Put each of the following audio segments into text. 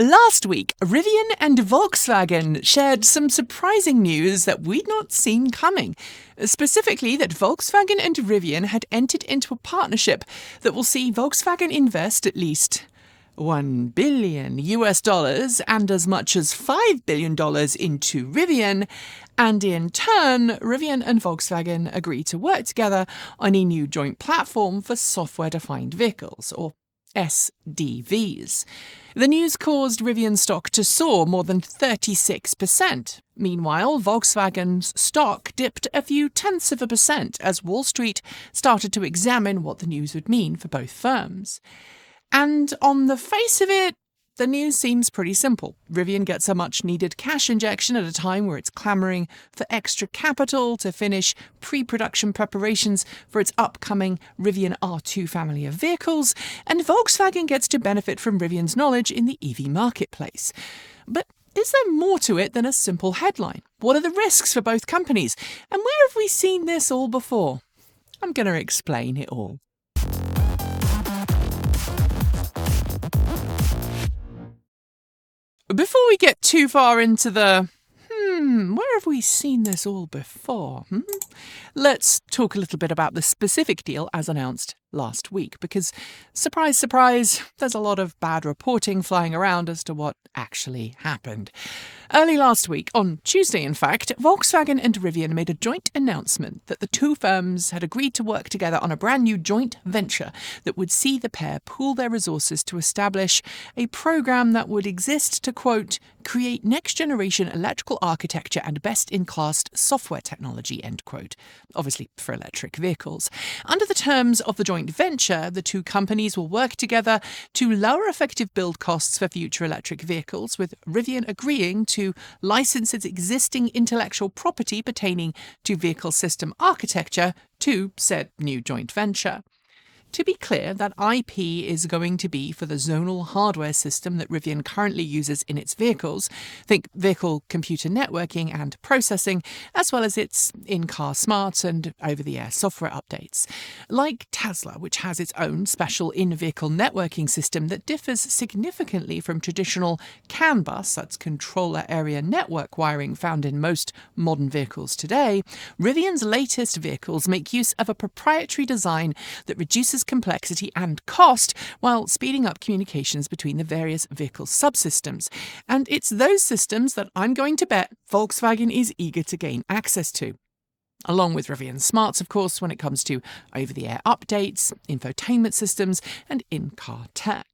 Last week, Rivian and Volkswagen shared some surprising news that we'd not seen coming. Specifically, that Volkswagen and Rivian had entered into a partnership that will see Volkswagen invest at least $1 billion and as much as $5 billion into Rivian, and in turn, Rivian and Volkswagen agree to work together on a new joint platform for software-defined vehicles, or SDVs. The news caused Rivian stock to soar more than 36%. Meanwhile, Volkswagen's stock dipped a few tenths of a percent as Wall Street started to examine what the news would mean for both firms. And on the face of it, the news seems pretty simple. Rivian gets a much-needed cash injection at a time where it's clamouring for extra capital to finish pre-production preparations for its upcoming Rivian R2 family of vehicles, and Volkswagen gets to benefit from Rivian's knowledge in the EV marketplace. But is there more to it than a simple headline? What are the risks for both companies? And where have we seen this all before? I'm going to explain it all. Before we get too far into the, where have we seen this all before? Let's talk a little bit about the specific deal as announced last week, because, surprise, surprise, there's a lot of bad reporting flying around as to what actually happened. Early last week, on Tuesday in fact, Volkswagen and Rivian made a joint announcement that the two firms had agreed to work together on a brand new joint venture that would see the pair pool their resources to establish a program that would exist to, quote, create next-generation electrical architecture and best-in-class software technology, end quote, obviously for electric vehicles. Under the terms of the joint venture, the two companies will work together to lower effective build costs for future electric vehicles, with Rivian agreeing to license its existing intellectual property pertaining to vehicle system architecture to said new joint venture. To be clear, that IP is going to be for the zonal hardware system that Rivian currently uses in its vehicles, think vehicle computer networking and processing, as well as its in-car smart and over-the-air software updates. Like Tesla, which has its own special in-vehicle networking system that differs significantly from traditional CAN bus, that's controller area network wiring found in most modern vehicles today, Rivian's latest vehicles make use of a proprietary design that reduces complexity and cost while speeding up communications between the various vehicle subsystems. And it's those systems that I'm going to bet Volkswagen is eager to gain access to. Along with Rivian Smarts, of course, when it comes to over-the-air updates, infotainment systems, and in-car tech.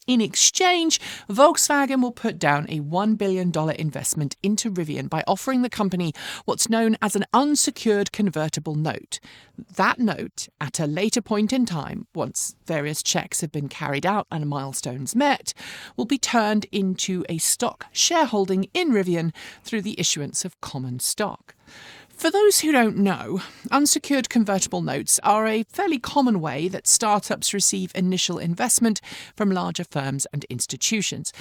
In exchange, Volkswagen will put down a $1 billion investment into Rivian by offering the company what's known as an unsecured convertible note. That note, at a later point in time, once various checks have been carried out and milestones met, will be turned into a stock shareholding in Rivian through the issuance of common stock. For those who don't know, unsecured convertible notes are a fairly common way that startups receive initial investment from larger firms and institutions.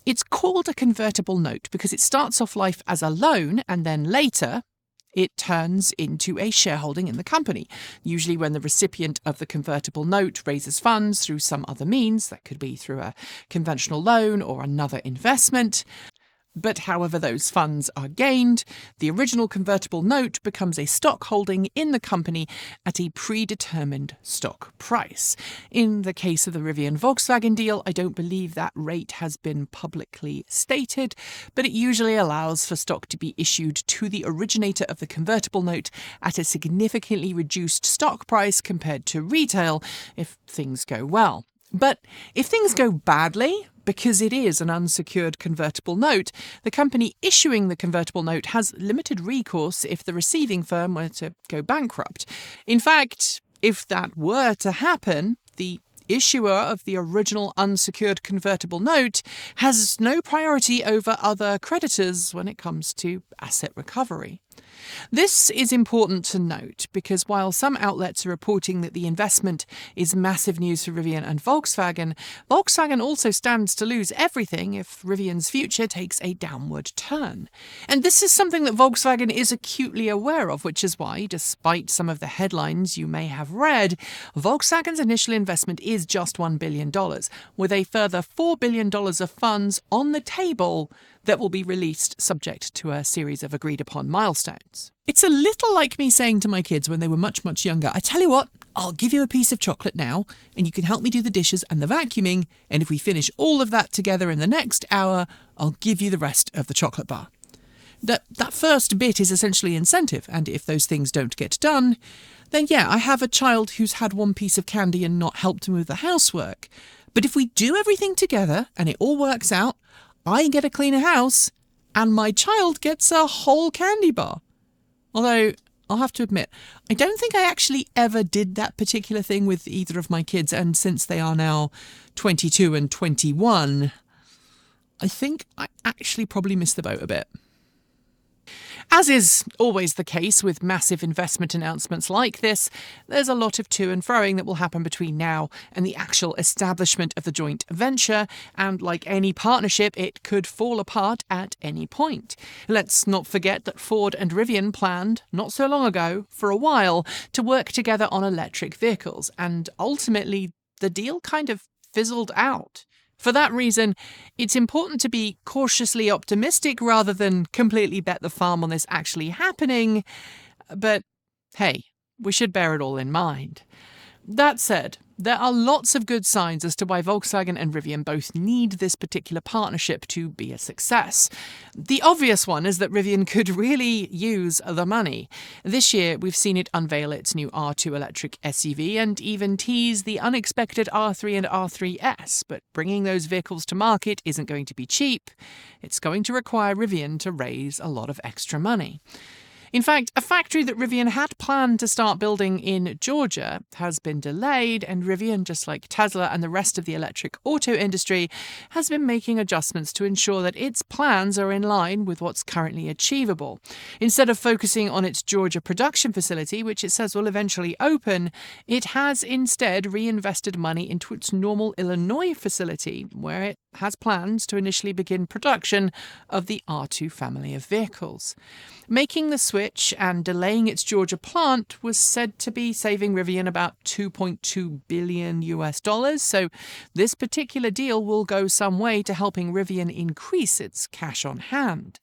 It's called a convertible note because it starts off life as a loan and then later it turns into a shareholding in the company, usually when the recipient of the convertible note raises funds through some other means, that could be through a conventional loan or another investment. But however those funds are gained, the original convertible note becomes a stock holding in the company at a predetermined stock price. In the case of the Rivian-Volkswagen deal, I don't believe that rate has been publicly stated, but it usually allows for stock to be issued to the originator of the convertible note at a significantly reduced stock price compared to retail if things go well. But if things go badly, because it is an unsecured convertible note, the company issuing the convertible note has limited recourse if the receiving firm were to go bankrupt. In fact, if that were to happen, the issuer of the original unsecured convertible note has no priority over other creditors when it comes to asset recovery. This is important to note because while some outlets are reporting that the investment is massive news for Rivian and Volkswagen, Volkswagen also stands to lose everything if Rivian's future takes a downward turn. And this is something that Volkswagen is acutely aware of, which is why, despite some of the headlines you may have read, Volkswagen's initial investment is just $1 billion, with a further $4 billion of funds on the table that will be released subject to a series of agreed-upon milestones. It's a little like me saying to my kids when they were much, much younger, I tell you what, I'll give you a piece of chocolate now, and you can help me do the dishes and the vacuuming, and if we finish all of that together in the next hour, I'll give you the rest of the chocolate bar. That first bit is essentially incentive, and if those things don't get done, then yeah, I have a child who's had one piece of candy and not helped him with the housework. But if we do everything together, and it all works out, I get a cleaner house, and my child gets a whole candy bar. Although, I'll have to admit, I don't think I actually ever did that particular thing with either of my kids, and since they are now 22 and 21, I think I actually probably missed the boat a bit. As is always the case with massive investment announcements like this, there's a lot of to and froing that will happen between now and the actual establishment of the joint venture, and like any partnership, it could fall apart at any point. Let's not forget that Ford and Rivian planned, not so long ago, for a while, to work together on electric vehicles, and ultimately the deal kind of fizzled out. For that reason, it's important to be cautiously optimistic rather than completely bet the farm on this actually happening. But hey, we should bear it all in mind. That said, there are lots of good signs as to why Volkswagen and Rivian both need this particular partnership to be a success. The obvious one is that Rivian could really use the money. This year, we've seen it unveil its new R2 electric SUV and even tease the unexpected R3 and R3S, but bringing those vehicles to market isn't going to be cheap. It's going to require Rivian to raise a lot of extra money. In fact, a factory that Rivian had planned to start building in Georgia has been delayed, and Rivian, just like Tesla and the rest of the electric auto industry, has been making adjustments to ensure that its plans are in line with what's currently achievable. Instead of focusing on its Georgia production facility, which it says will eventually open, it has instead reinvested money into its Normal, Illinois facility, where it has plans to initially begin production of the R2 family of vehicles. Making the switch and delaying its Georgia plant was said to be saving Rivian about $2.2 billion, so this particular deal will go some way to helping Rivian increase its cash on hand.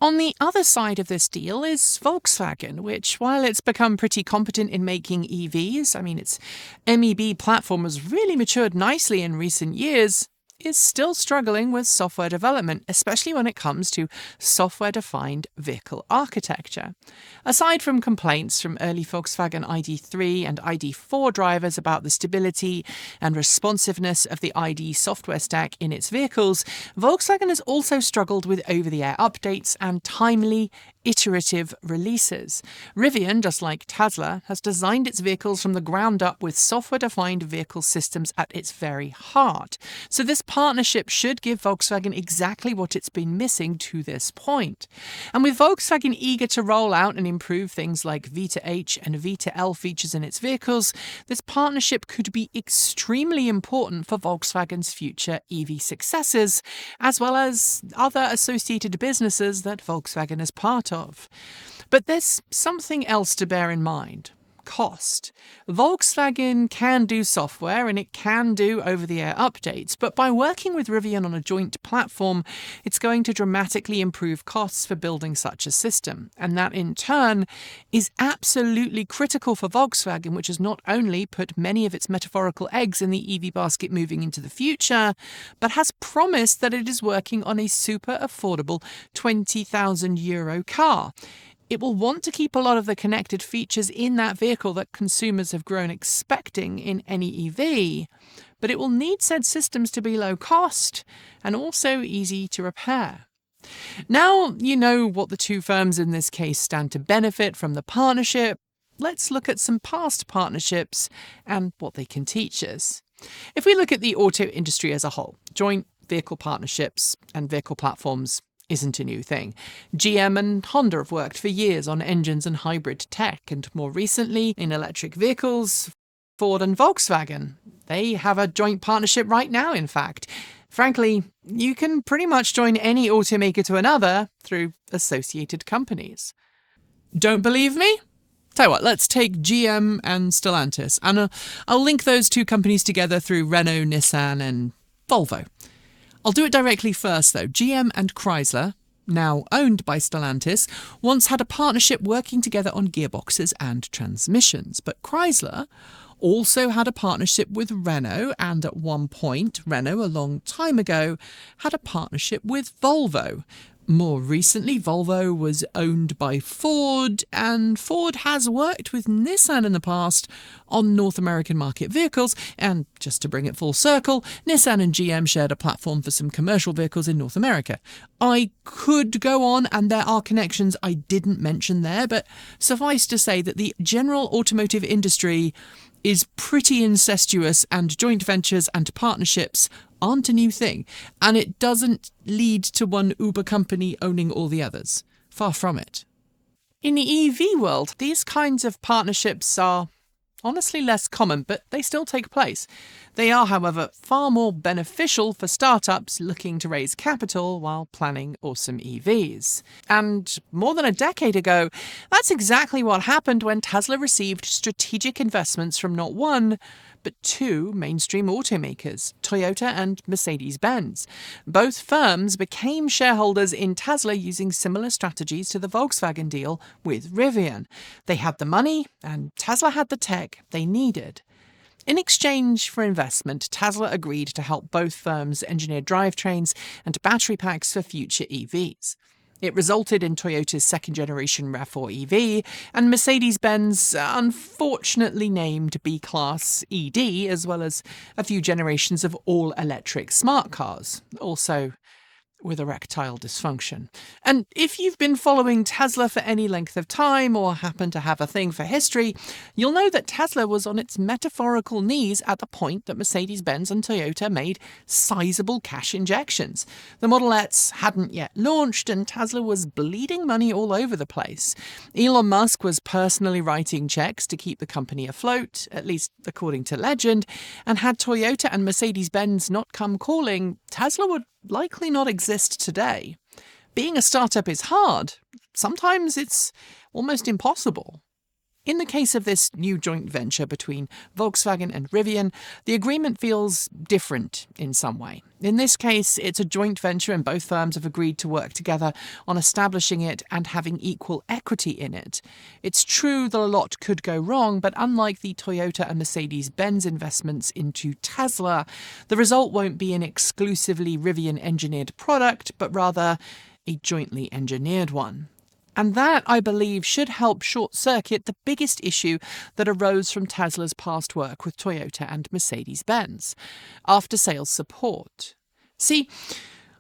On the other side of this deal is Volkswagen, which, while it's become pretty competent in making EVs, its MEB platform has really matured nicely in recent years, is still struggling with software development, especially when it comes to software-defined vehicle architecture. Aside from complaints from early Volkswagen ID3 and ID4 drivers about the stability and responsiveness of the ID software stack in its vehicles, Volkswagen has also struggled with over-the-air updates and timely, iterative releases. Rivian, just like Tesla, has designed its vehicles from the ground up with software-defined vehicle systems at its very heart. So this partnership should give Volkswagen exactly what it's been missing to this point. And with Volkswagen eager to roll out and improve things like V2H and V2L features in its vehicles, this partnership could be extremely important for Volkswagen's future EV successes, as well as other associated businesses that Volkswagen is part of. But there's something else to bear in mind. Cost. Volkswagen can do software and it can do over-the-air updates, but by working with Rivian on a joint platform, it's going to dramatically improve costs for building such a system. And that, in turn, is absolutely critical for Volkswagen, which has not only put many of its metaphorical eggs in the EV basket moving into the future, but has promised that it is working on a super affordable €20,000 car. It will want to keep a lot of the connected features in that vehicle that consumers have grown expecting in any EV, but it will need said systems to be low cost and also easy to repair. Now you know what the two firms in this case stand to benefit from the partnership. Let's look at some past partnerships and what they can teach us. If we look at the auto industry as a whole, joint vehicle partnerships and vehicle platforms isn't a new thing. GM and Honda have worked for years on engines and hybrid tech, and more recently, in electric vehicles, Ford and Volkswagen. They have a joint partnership right now, in fact. Frankly, you can pretty much join any automaker to another through associated companies. Don't believe me? Tell you what, let's take GM and Stellantis, and I'll link those two companies together through Renault, Nissan and Volvo. I'll do it directly first though. GM and Chrysler, now owned by Stellantis, once had a partnership working together on gearboxes and transmissions, but Chrysler also had a partnership with Renault, and at one point, Renault, a long time ago, had a partnership with Volvo. More recently, Volvo was owned by Ford, and Ford has worked with Nissan in the past on North American market vehicles, and just to bring it full circle, Nissan and GM shared a platform for some commercial vehicles in North America. I could go on, and there are connections I didn't mention there, but suffice to say that the general automotive industry is pretty incestuous, and joint ventures and partnerships aren't a new thing, and it doesn't lead to one Uber company owning all the others. Far from it. In the EV world, these kinds of partnerships are honestly less common, but they still take place. They are, however, far more beneficial for startups looking to raise capital while planning awesome EVs. And more than a decade ago, that's exactly what happened when Tesla received strategic investments from not one, but two mainstream automakers, Toyota and Mercedes-Benz. Both firms became shareholders in Tesla using similar strategies to the Volkswagen deal with Rivian. They had the money, and Tesla had the tech they needed. In exchange for investment, Tesla agreed to help both firms engineer drivetrains and battery packs for future EVs. It resulted in Toyota's second-generation RAV4 EV and Mercedes-Benz unfortunately named B-Class ED, as well as a few generations of all-electric smart cars, also with erectile dysfunction. And if you've been following Tesla for any length of time or happen to have a thing for history, you'll know that Tesla was on its metaphorical knees at the point that Mercedes-Benz and Toyota made sizable cash injections. The Model S hadn't yet launched, and Tesla was bleeding money all over the place. Elon Musk was personally writing checks to keep the company afloat, at least according to legend, and had Toyota and Mercedes-Benz not come calling, Tesla would likely not exist today. Being a startup is hard. Sometimes it's almost impossible. In the case of this new joint venture between Volkswagen and Rivian, the agreement feels different in some way. In this case, it's a joint venture and both firms have agreed to work together on establishing it and having equal equity in it. It's true that a lot could go wrong, but unlike the Toyota and Mercedes-Benz investments into Tesla, the result won't be an exclusively Rivian-engineered product, but rather a jointly engineered one. And that, I believe, should help short-circuit the biggest issue that arose from Tesla's past work with Toyota and Mercedes-Benz: after-sales support. See,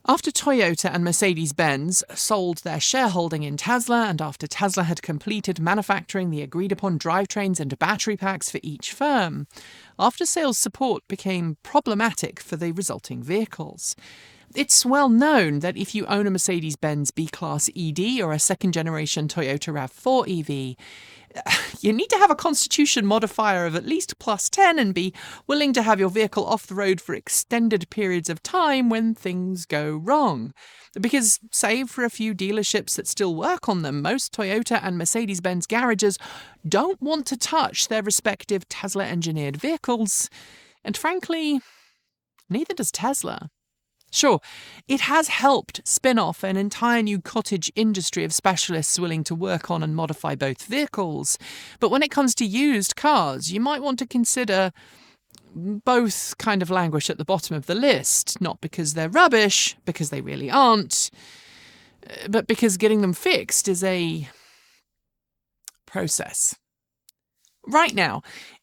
after Toyota and Mercedes-Benz sold their shareholding in Tesla, and after Tesla had completed manufacturing the agreed-upon drivetrains and battery packs for each firm, after-sales support became problematic for the resulting vehicles. It's well known that if you own a Mercedes-Benz B-Class ED or a second-generation Toyota RAV4 EV, you need to have a constitution modifier of at least +10 and be willing to have your vehicle off the road for extended periods of time when things go wrong. Because, save for a few dealerships that still work on them, most Toyota and Mercedes-Benz garages don't want to touch their respective Tesla-engineered vehicles, and frankly, neither does Tesla. Sure, it has helped spin off an entire new cottage industry of specialists willing to work on and modify both vehicles, but when it comes to used cars, you might want to consider both kind of languish at the bottom of the list, not because they're rubbish, because they really aren't, but because getting them fixed is a process. Right now,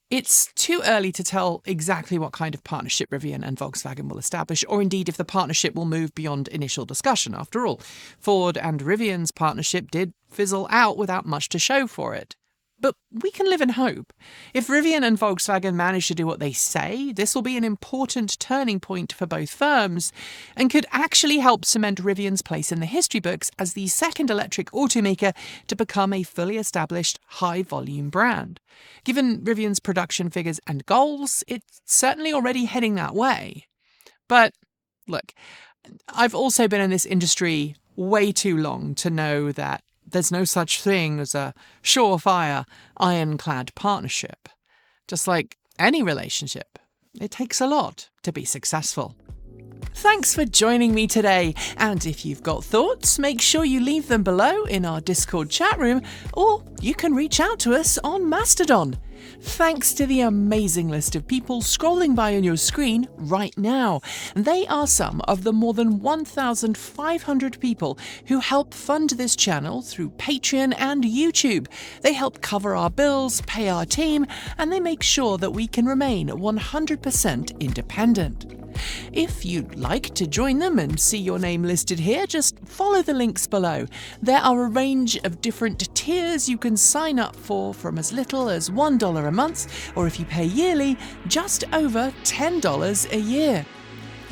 it's too early to tell exactly what kind of partnership Rivian and Volkswagen will establish, or indeed if the partnership will move beyond initial discussion. After all, Ford and Rivian's partnership did fizzle out without much to show for it. But we can live in hope. If Rivian and Volkswagen manage to do what they say, this will be an important turning point for both firms and could actually help cement Rivian's place in the history books as the second electric automaker to become a fully established high-volume brand. Given Rivian's production figures and goals, it's certainly already heading that way. But look, I've also been in this industry way too long to know that there's no such thing as a surefire, ironclad partnership. Just like any relationship, it takes a lot to be successful. Thanks for joining me today, and if you've got thoughts, make sure you leave them below in our Discord chat room, or you can reach out to us on Mastodon. Thanks to the amazing list of people scrolling by on your screen right now. They are some of the more than 1,500 people who help fund this channel through Patreon and YouTube. They help cover our bills, pay our team, and they make sure that we can remain 100% independent. If you'd like to join them and see your name listed here, just follow the links below. There are a range of different tiers you can sign up for from as little as $1 a month, or if you pay yearly, just over $10 a year.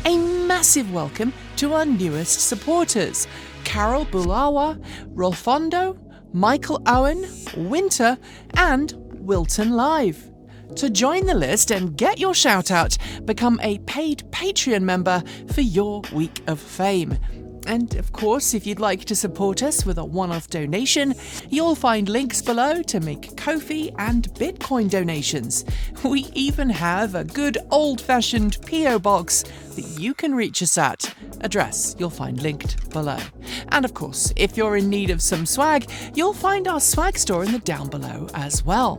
A massive welcome to our newest supporters: Carol Bulawa, Rolfondo, Michael Owen, Winter, and Wilton Live. To join the list and get your shout out, become a paid Patreon member for your week of fame. And of course, if you'd like to support us with a one-off donation, you'll find links below to make Ko-fi and Bitcoin donations. We even have a good old-fashioned PO box that you can reach us at. Address you'll find linked below. And of course, if you're in need of some swag, you'll find our swag store in the down below as well.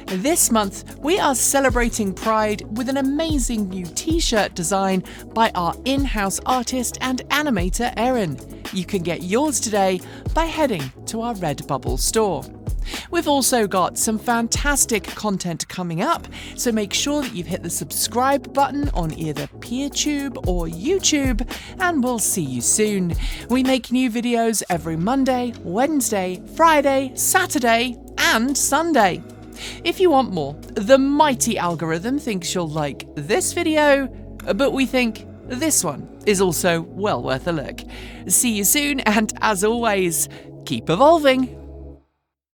This month, we are celebrating Pride with an amazing new t-shirt design by our in-house artist and animator, Erin. You can get yours today by heading to our Redbubble store. We've also got some fantastic content coming up, so make sure that you've hit the subscribe button on either PeerTube or YouTube, and we'll see you soon. We make new videos every Monday, Wednesday, Friday, Saturday, and Sunday. If you want more, the mighty algorithm thinks you'll like this video, but we think this one is also well worth a look. See you soon, and as always, keep evolving.